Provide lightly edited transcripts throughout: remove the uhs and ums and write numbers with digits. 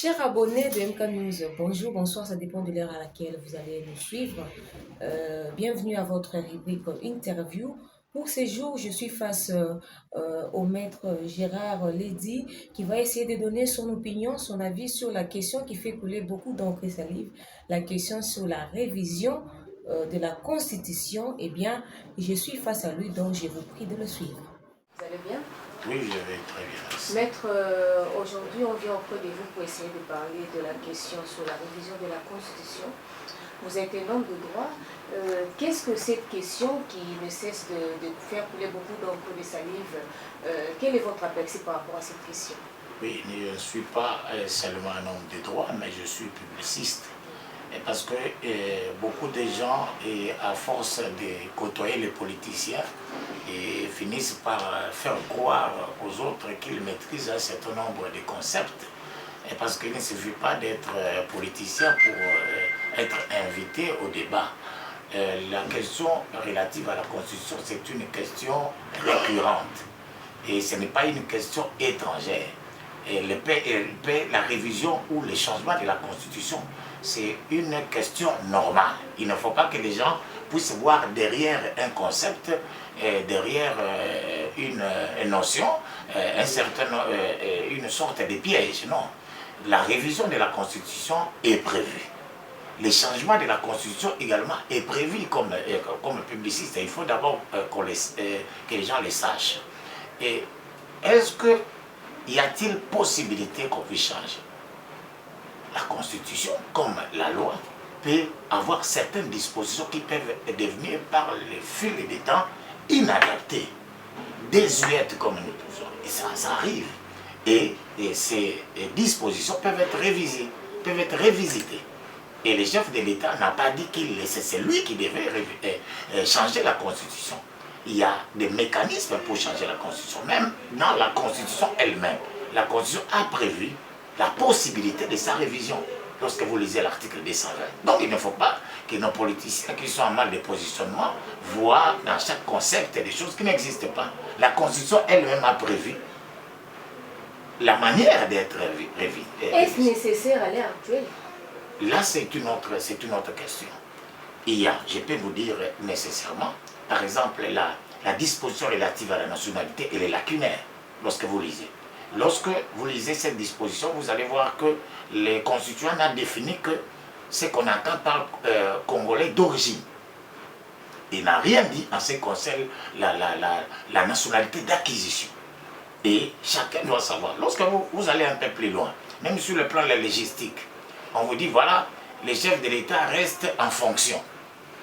Chers abonnés de MK News, bonjour, bonsoir, ça dépend de l'heure à laquelle vous allez nous suivre. Bienvenue à votre rubrique interview. Pour ces jours, je suis face au maître Gérard Ledy qui va essayer de donner son opinion, son avis sur la question qui fait couler beaucoup d'encre et salive, la question sur la révision de la Constitution. Eh bien, je suis face à lui, donc je vous prie de le suivre. Vous allez bien? Oui, je vais très bien. Merci. Maître, aujourd'hui on vient auprès de vous pour essayer de parler de la question sur la révision de la Constitution. Vous êtes un homme de droit. Qu'est-ce que cette question qui ne cesse de faire couler beaucoup d'encre de salive, quel est votre aperçu par rapport à cette question? Oui, je ne suis pas seulement un homme de droit, mais je suis publiciste. Et parce que beaucoup de gens, à force de côtoyer les politiciens, finissent par faire croire aux autres qu'ils maîtrisent un certain nombre de concepts. Et parce qu'il ne suffit pas d'être politicien pour être invité au débat. La question relative à la Constitution, c'est une question récurrente. Et ce n'est pas une question étrangère. Et la révision ou le changement de la Constitution, c'est une question normale. Il ne faut pas que les gens puissent voir derrière un concept, derrière une notion, une sorte de piège. Non. La révision de la Constitution est prévue. Le changement de la Constitution également est prévu comme publiciste. Il faut d'abord que les gens le sachent. Et est-ce que y a-t-il possibilité qu'on puisse changer la Constitution, comme la loi, peut avoir certaines dispositions qui peuvent devenir par le fil des temps inadaptées, désuètes comme nous disons. Et ça arrive. Et ces dispositions peuvent être révisées, peuvent être revisitées. Et le chef de l'État n'a pas dit que c'est lui qui devait changer la Constitution. Il y a des mécanismes pour changer la Constitution. Même dans la Constitution elle-même, la Constitution a prévu la possibilité de sa révision lorsque vous lisez l'article 220. Donc il ne faut pas que nos politiciens qui sont en mal de positionnement voient dans chaque concept des choses qui n'existent pas. La Constitution elle-même a prévu la manière d'être révisée. Est-ce nécessaire à l'heure actuelle? Là, c'est une autre question. Il y a, je peux vous dire nécessairement, par exemple, la disposition relative à la nationalité, elle est lacunaire lorsque vous lisez. Lorsque vous lisez cette disposition, vous allez voir que les constituants n'ont défini que ce qu'on entend par Congolais d'origine. Il n'a rien dit en ce qui concerne la nationalité d'acquisition. Et chacun doit savoir, lorsque vous allez un peu plus loin, même sur le plan de la logistique, on vous dit, voilà, les chefs de l'État restent en fonction.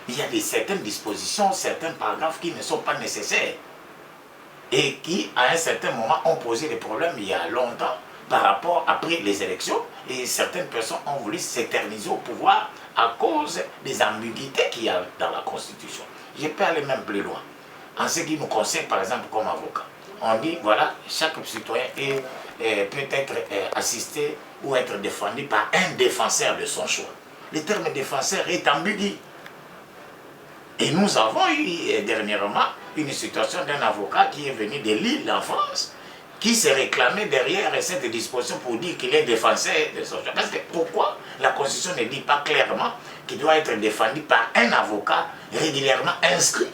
Il y a certaines dispositions, certains paragraphes qui ne sont pas nécessaires et qui, à un certain moment, ont posé des problèmes il y a longtemps par rapport après les élections, et certaines personnes ont voulu s'éterniser au pouvoir à cause des ambiguïtés qu'il y a dans la Constitution. Je peux aller même plus loin. En ce qui nous concerne, par exemple, comme avocat, on dit, voilà, chaque citoyen peut être assisté ou être défendu par un défenseur de son choix. Le terme défenseur est ambigu. Et nous avons eu dernièrement une situation d'un avocat qui est venu de Lille en France, qui s'est réclamé derrière cette disposition pour dire qu'il est défenseur de son choix. Parce que pourquoi la Constitution ne dit pas clairement qu'il doit être défendu par un avocat régulièrement inscrit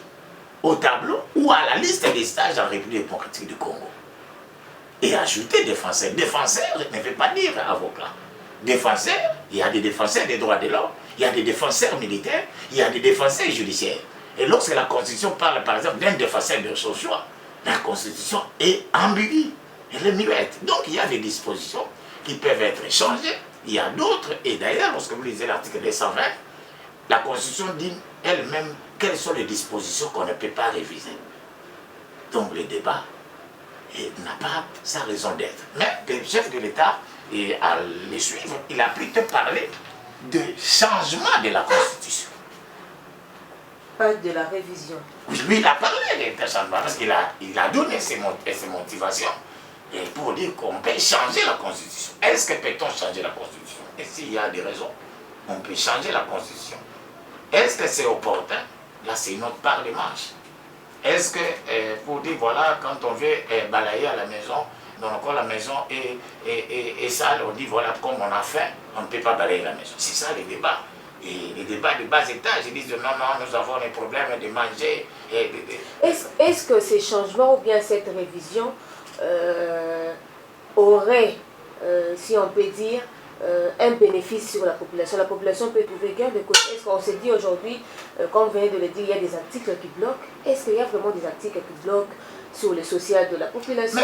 au tableau ou à la liste des stages en République démocratique du Congo? Et ajouter défenseur. Défenseur ne veut pas dire avocat. Défenseur, il y a des défenseurs des droits de l'homme, il y a des défenseurs militaires, il y a des défenseurs judiciaires. Et lorsque la Constitution parle par exemple d'un défenseur de son choix, la Constitution est ambiguë, elle est muette. Donc il y a des dispositions qui peuvent être changées, il y a d'autres, et d'ailleurs lorsque vous lisez l'article 220, la Constitution dit elle-même quelles sont les dispositions qu'on ne peut pas réviser. Donc le débat n'a pas sa raison d'être. Mais le chef de l'État, et à les suivre, il a plutôt parlé de changement de la Constitution. Pas de la révision. Lui, il a parlé de changement parce qu'il a donné ses motivations et pour dire qu'on peut changer la Constitution. Est-ce que peut-on changer la Constitution? Et s'il y a des raisons, on peut changer la Constitution. Est-ce que c'est opportun? Là, c'est une autre part de marche. Est-ce que, pour dire, voilà, quand on veut balayer à la maison, Donc quand la maison est sale, on dit voilà, comme on a faim, on ne peut pas balayer la maison. C'est ça les débats. Et les débats de bas étage, ils disent non, non, nous avons des problèmes de manger. Est-ce que ces changements ou bien cette révision aurait, si on peut dire, un bénéfice sur la population? La population peut trouver gain de cause. Est-ce qu'on s'est dit aujourd'hui, comme vous venez de le dire, il y a des articles qui bloquent? Est-ce qu'il y a vraiment des articles qui bloquent sur le social de la population,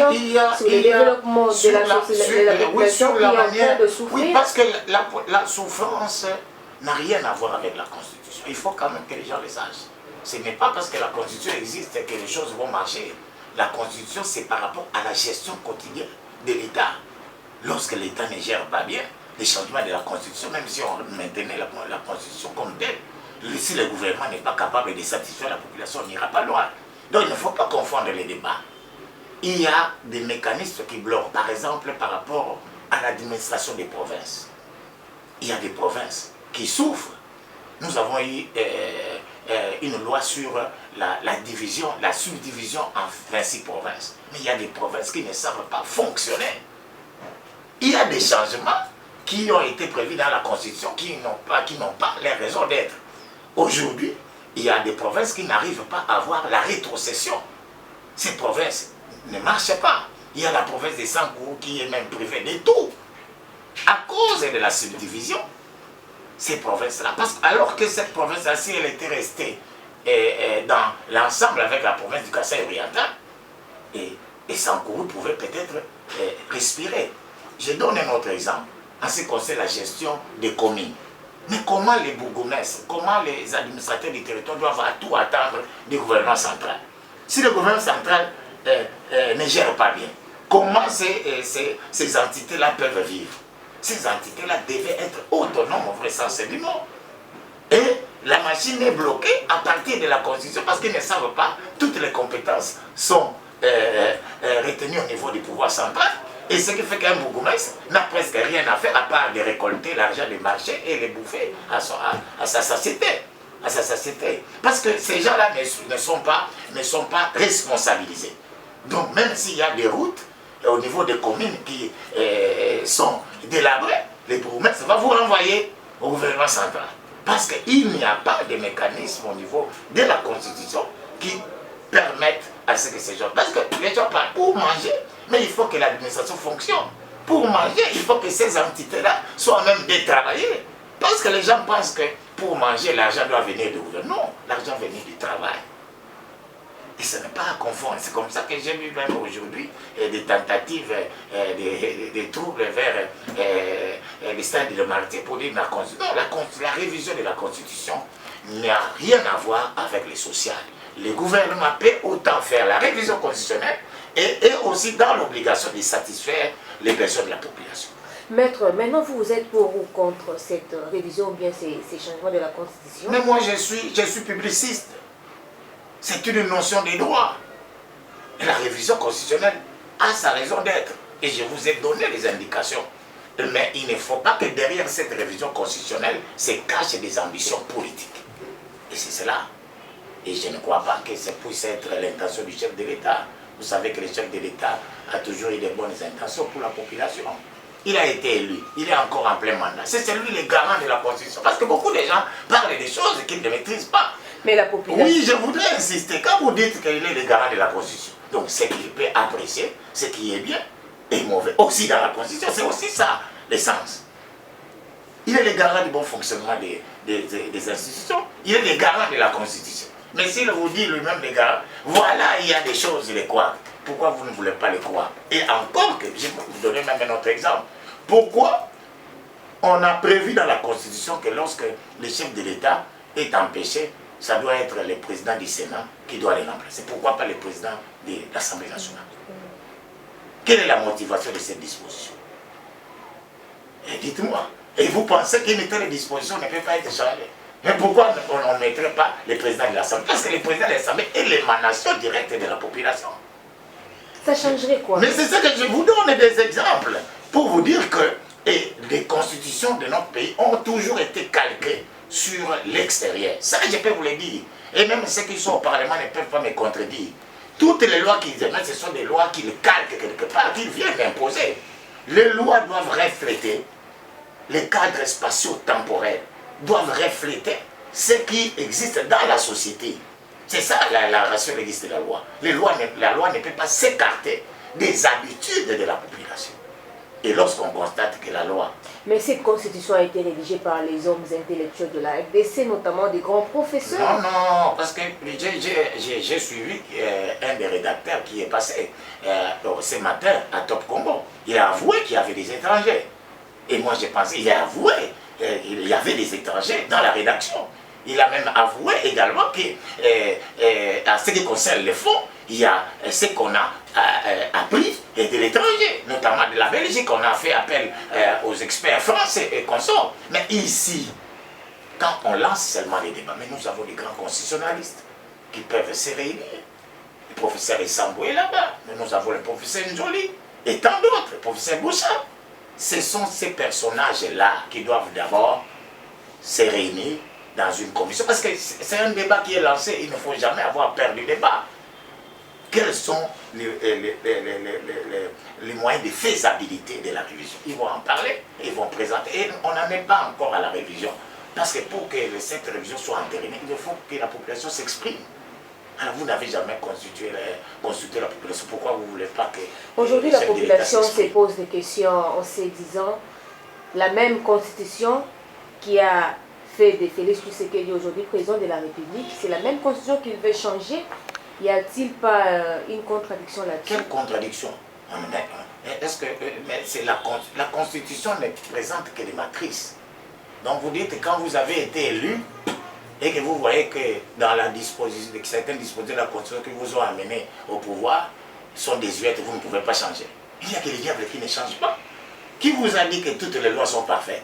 sur le développement de la population qui est en train de souffrir? Oui, parce que la souffrance n'a rien à voir avec la Constitution. Il faut quand même que les gens le sachent. Ce n'est pas parce que la Constitution existe que les choses vont marcher. La Constitution, c'est par rapport à la gestion quotidienne de l'État. Lorsque l'État ne gère pas bien, les changements de la Constitution, même si on maintenait la Constitution comme telle, si le gouvernement n'est pas capable de satisfaire la population, on n'ira pas loin. Donc il ne faut pas confondre les débats. Il y a des mécanismes qui bloquent, par exemple, par rapport à l'administration des provinces. Il y a des provinces qui souffrent. Nous avons eu une loi sur la division, la subdivision en 26 provinces. Mais il y a des provinces qui ne savent pas fonctionner. Il y a des changements qui ont été prévus dans la Constitution qui n'ont pas les raisons d'être. Aujourd'hui, il y a des provinces qui n'arrivent pas à avoir la rétrocession. Ces provinces ne marchent pas. Il y a la province de Sankourou qui est même privée de tout. À cause de la subdivision, ces provinces-là. Alors que cette province-là, si elle était restée dans l'ensemble avec la province du Kasaï oriental, et Sankourou pouvait peut-être respirer. Je donne un autre exemple. En ce qui concerne la gestion des communes. Mais comment les bourgmestres, comment les administrateurs du territoire doivent tout attendre du gouvernement central? Si le gouvernement central ne gère pas bien, comment ces entités-là peuvent vivre? Ces entités-là devaient être autonomes au vrai sens du mot. Et la machine est bloquée à partir de la Constitution parce qu'ils ne savent pas, toutes les compétences sont retenues au niveau du pouvoir central. Et ce qui fait qu'un bourgmestre n'a presque rien à faire à part de récolter l'argent du marché et le bouffer à sa société. Parce que ces gens-là ne sont pas responsabilisés. Donc même s'il y a des routes au niveau des communes qui sont délabrées, les bourgmestres vont vous renvoyer au gouvernement central. Parce qu'il n'y a pas de mécanisme au niveau de la Constitution qui permettent à ce que ces gens... Parce que les gens parlent pour manger, mais il faut que l'administration fonctionne. Pour manger, il faut que ces entités-là soient même détravaillées. Parce que les gens pensent que pour manger, l'argent doit venir du gouvernement. Non, l'argent vient du travail. Et ce n'est pas à confondre. C'est comme ça que j'ai vu même aujourd'hui des tentatives, des troubles vers les stades de Martyr pour dire la Constitution. Non, la révision de la Constitution n'a rien à voir avec le social. Le gouvernement peut autant faire la révision constitutionnelle et aussi dans l'obligation de satisfaire les besoins de la population. Maître, maintenant vous êtes pour ou contre cette révision ou bien ces changements de la Constitution? Mais moi je suis publiciste. C'est une notion des droits. Et la révision constitutionnelle a sa raison d'être. Et je vous ai donné les indications. Mais il ne faut pas que derrière cette révision constitutionnelle se cachent des ambitions politiques. Et c'est cela. Et je ne crois pas que ça puisse être l'intention du chef de l'État. Vous savez que le chef de l'État a toujours eu de bonnes intentions pour la population. Il a été élu, il est encore en plein mandat. C'est celui le garant de la Constitution. Parce que beaucoup de gens parlent des choses qu'ils ne maîtrisent pas. Mais la population... Oui, je voudrais insister. Quand vous dites qu'il est le garant de la Constitution, donc c'est qu'il peut apprécier ce qui est bien et mauvais. Aussi dans la Constitution, c'est aussi ça l'essence. Il est le garant du bon fonctionnement des institutions. Il est le garant de la Constitution. Mais s'il vous dit lui-même les garants, voilà, il y a des choses, il les croit. Pourquoi vous ne voulez pas les croire? Et encore que, je vais vous donner même un autre exemple. Pourquoi on a prévu dans la Constitution que lorsque le chef de l'État est empêché, ça doit être le président du Sénat qui doit les remplacer. Pourquoi pas le président de l'Assemblée nationale? Quelle est la motivation de cette disposition? Et dites-moi. Et vous pensez qu'une telle disposition ne peut pas être changée? Mais pourquoi on ne mettrait pas le président de l'Assemblée? Parce que le président de l'Assemblée est l'émanation directe de la population. Ça changerait quoi? Mais c'est ça que je vous donne des exemples pour vous dire que les constitutions de notre pays ont toujours été calquées sur l'extérieur. Ça, je peux vous le dire. Et même ceux qui sont au Parlement ne peuvent pas me contredire. Toutes les lois qu'ils émettent, ce sont des lois qu'ils calquent quelque part, qu'ils viennent imposer. Les lois doivent refléter les cadres spatio-temporels, doivent refléter ce qui existe dans la société. C'est ça la ratio légis de la loi. La loi ne peut pas s'écarter des habitudes de la population. Et lorsqu'on constate que la loi... Mais cette constitution a été rédigée par les hommes intellectuels de la RDC, notamment des grands professeurs. Non, non, parce que j'ai suivi un des rédacteurs qui est passé ce matin à Top Congo. Il a avoué qu'il y avait des étrangers. Et moi j'ai pensé, il a avoué qu'il y avait des étrangers dans la rédaction. Il a même avoué également que, en ce qui concerne les fonds, il y a ce qu'on a appris de l'étranger, notamment de la Belgique. On a fait appel aux experts français et consorts. Mais ici, quand on lance seulement les débats, mais nous avons des grands constitutionnalistes qui peuvent se réunir. Le professeur Essambou est là-bas, nous avons le professeur Njoli et tant d'autres, le professeur Bouchard. Ce sont ces personnages-là qui doivent d'abord se réunir dans une commission. Parce que c'est un débat qui est lancé, il ne faut jamais avoir peur du débat. Quels sont les moyens de faisabilité de la révision? Ils vont en parler, ils vont présenter. Et on n'en est pas encore à la révision. Parce que pour que cette révision soit entérinée, il faut que la population s'exprime. Alors vous n'avez jamais consulté la population. Pourquoi vous ne voulez pas que... Aujourd'hui, la population se pose des questions en se disant la même constitution qui a fait de Félix Tshisekedi aujourd'hui président de la République, c'est la même constitution qu'il veut changer. Y a-t-il pas une contradiction là-dessus? Quelle contradiction? Est-ce que la constitution ne présente que des matrices? Donc vous dites que quand vous avez été élu, et que vous voyez que dans la disposition, certaines dispositions de la Constitution qui vous ont amené au pouvoir sont désuètes, vous ne pouvez pas changer. Il n'y a que les diables qui ne changent pas. Qui vous a dit que toutes les lois sont parfaites?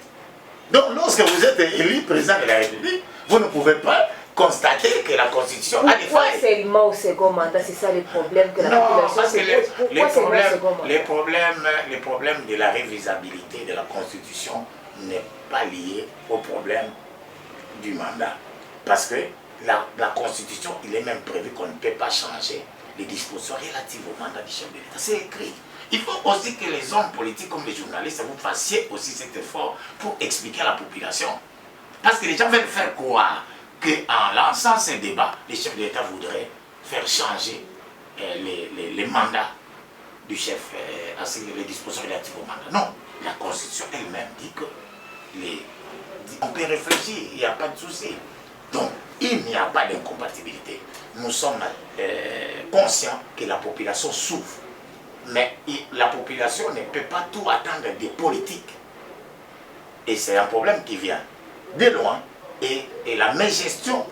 Donc lorsque vous êtes élu président de la République, vous ne pouvez pas constater que la Constitution a des failles. Pourquoi seulement au second mandat? C'est ça le problème que la population se pose. Pourquoi seulement au second mandat? Les problèmes de la révisabilité de la Constitution n'est pas lié au problème du mandat. Parce que la Constitution, il est même prévu qu'on ne peut pas changer les dispositions relatives au mandat du chef de l'État. C'est écrit. Il faut aussi que les hommes politiques comme les journalistes, vous fassiez aussi cet effort pour expliquer à la population. Parce que les gens veulent faire croire qu'en lançant ces débats, les chefs de l'État voudraient faire changer les mandats du chef, les dispositions relatives au mandat. Non, la Constitution elle-même dit que on peut réfléchir, il n'y a pas de souci. Donc, il n'y a pas d'incompatibilité. Nous sommes conscients que la population souffre. Mais la population ne peut pas tout attendre des politiques. Et c'est un problème qui vient de loin. Et la mégestion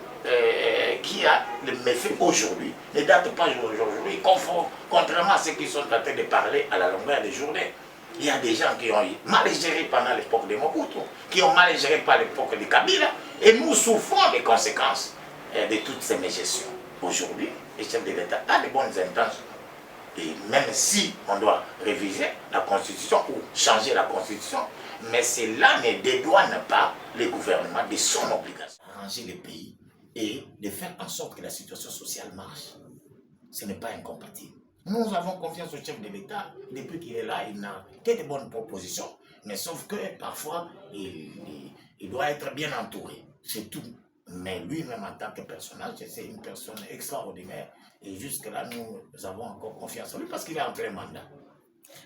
qui a le méfait aujourd'hui ne date pas d'aujourd'hui. Contrairement à ceux qui sont en train de parler à la longueur des journées. Il y a des gens qui ont mal géré pendant l'époque de Mobutu, qui ont mal géré par l'époque de Kabila, et nous souffrons des conséquences de toutes ces mégestions. Aujourd'hui, le chef de l'État a de bonnes intentions. Et même si on doit réviser la Constitution ou changer la Constitution, mais cela ne dédouane pas le gouvernement de son obligation. Arranger le pays et de faire en sorte que la situation sociale marche. Ce n'est pas incompatible. Nous avons confiance au chef de l'État. Depuis qu'il est là, il n'a que de bonnes propositions. Mais sauf que parfois, il doit être bien entouré. C'est tout. Mais lui-même en tant que personnage, c'est une personne extraordinaire. Et jusque-là, nous avons encore confiance en lui parce qu'il est en plein mandat.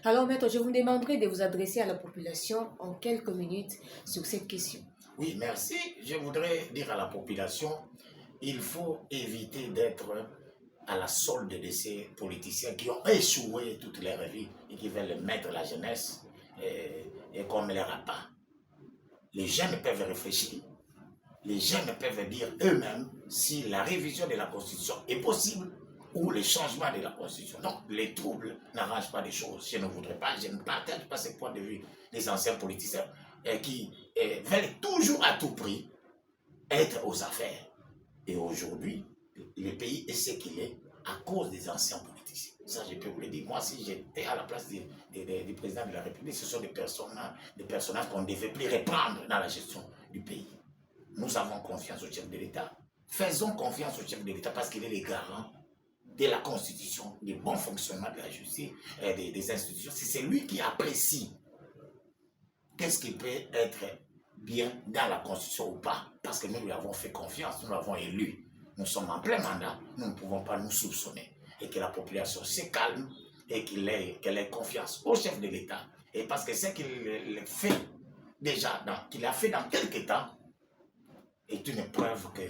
Alors, maître, je vous demanderai de vous adresser à la population en quelques minutes sur cette question. Oui, merci. Je voudrais dire à la population, il faut éviter d'être à la solde de ces politiciens qui ont échoué toute leur vie et qui veulent mettre la jeunesse et comme les appâts. Les jeunes peuvent réfléchir, les jeunes peuvent dire eux-mêmes si la révision de la Constitution est possible ou le changement de la Constitution. Donc, les troubles n'arrangent pas les choses. Je ne voudrais pas, je ne partage pas ce point de vue des anciens politiciens qui veulent toujours à tout prix être aux affaires. Et aujourd'hui, le pays est ce qu'il est à cause des anciens politiciens. Ça, je peux vous le dire. Moi, si j'étais à la place du président de la République, ce sont des personnages qu'on ne devait plus reprendre dans la gestion du pays. Nous avons confiance au chef de l'État. Faisons confiance au chef de l'État parce qu'il est le garant de la Constitution, du bon fonctionnement de la justice et des institutions, c'est lui qui apprécie qu'est-ce qui peut être bien dans la Constitution ou pas. Parce que nous lui avons fait confiance, nous l'avons élu. Nous sommes en plein mandat, nous ne pouvons pas nous soupçonner. Et que la population se calme et qu'elle ait confiance au chef de l'État. Et parce que ce qu'il fait déjà, qu'il a fait dans quelques temps, est une preuve que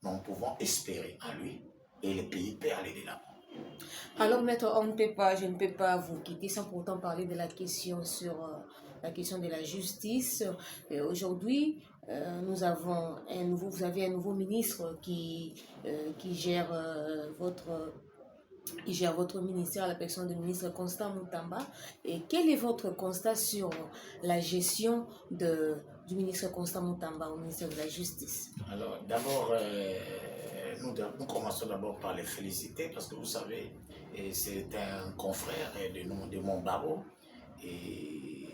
nous pouvons espérer en lui et le pays peut aller de l'avant. Alors, maître, je ne peux pas vous quitter sans pourtant parler de la question sur la question de la justice. Aujourd'hui, vous avez un nouveau ministre qui gère votre ministère, la personne du ministre Constant Moutamba. Et quel est votre constat sur la gestion du ministre Constant Moutamba au ministère de la Justice? Alors, d'abord, nous commençons d'abord par les féliciter parce que vous savez, c'est un confrère de mon barreau et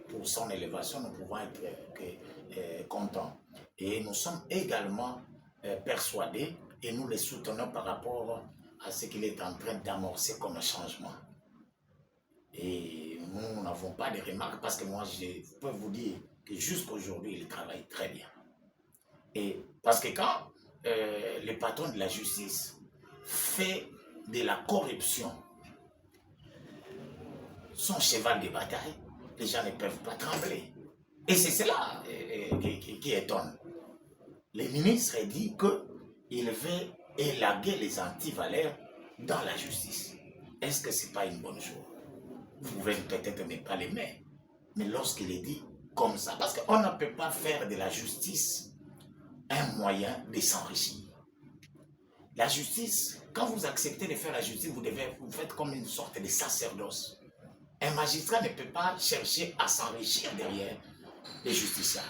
pour son élévation, nous pouvons être contents. Et nous sommes également persuadés et nous les soutenons par rapport à ce qu'il est en train d'amorcer comme changement. Et nous n'avons pas de remarques parce que moi, je peux vous dire que jusqu'aujourd'hui, il travaille très bien. Et parce que quand le patron de la justice fait de la corruption son cheval de bataille, les gens ne peuvent pas trembler. Et c'est cela qui étonne. Le ministre dit qu'il veut élaguer les antivaleurs dans la justice. Est-ce que ce n'est pas une bonne chose? Vous pouvez peut-être ne pas l'aimer, mais lorsqu'il est dit comme ça, parce qu'on ne peut pas faire de la justice un moyen de s'enrichir. La justice, quand vous acceptez de faire la justice, vous faites comme une sorte de sacerdoce. Un magistrat ne peut pas chercher à s'enrichir derrière les justiciables.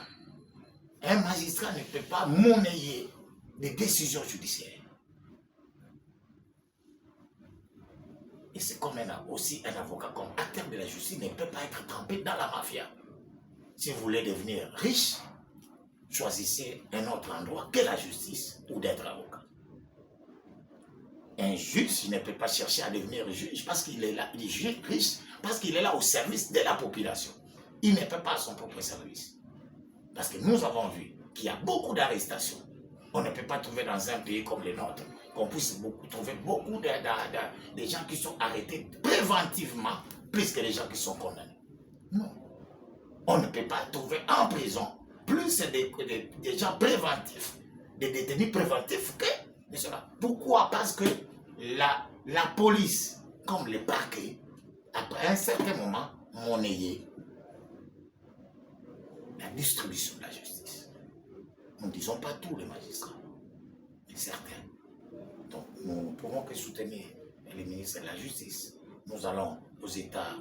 Un magistrat ne peut pas monnayer des décisions judiciaires. Et c'est comme aussi un avocat, comme acteur de la justice, ne peut pas être trempé dans la mafia. Si vous voulez devenir riche, choisissez un autre endroit que la justice ou d'être avocat. Un juge ne peut pas chercher à devenir juge parce qu'il est là, il est juge riche, parce qu'il est là au service de la population. Il ne peut pas à son propre service. Parce que nous avons vu qu'il y a beaucoup d'arrestations. On ne peut pas trouver dans un pays comme le nôtre qu'on puisse trouver beaucoup de gens qui sont arrêtés préventivement plus que les gens qui sont condamnés. Non. On ne peut pas trouver en prison plus des gens préventifs, des détenus préventifs que de cela. Pourquoi? Parce que la police, comme les parquets, après un certain moment, monnayait la distribution de la justice. Nous ne disons pas tous les magistrats, mais certains. Donc nous ne pouvons que soutenir les ministres de la Justice. Nous allons aux États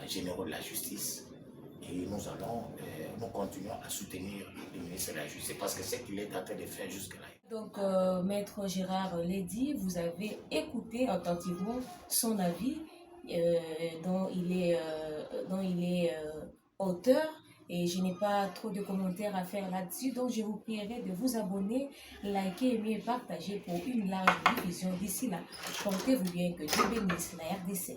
généraux de la Justice et nous continuons à soutenir le ministre de la Justice parce que c'est ce qu'il est en train de faire jusque-là. Donc, Maître Gérard Lédy, vous avez écouté attentivement son avis dont il est auteur. Et je n'ai pas trop de commentaires à faire là-dessus, donc je vous prierai de vous abonner, liker, aimer et partager pour une large diffusion. D'ici là, portez-vous bien, que Dieu bénisse la RDC.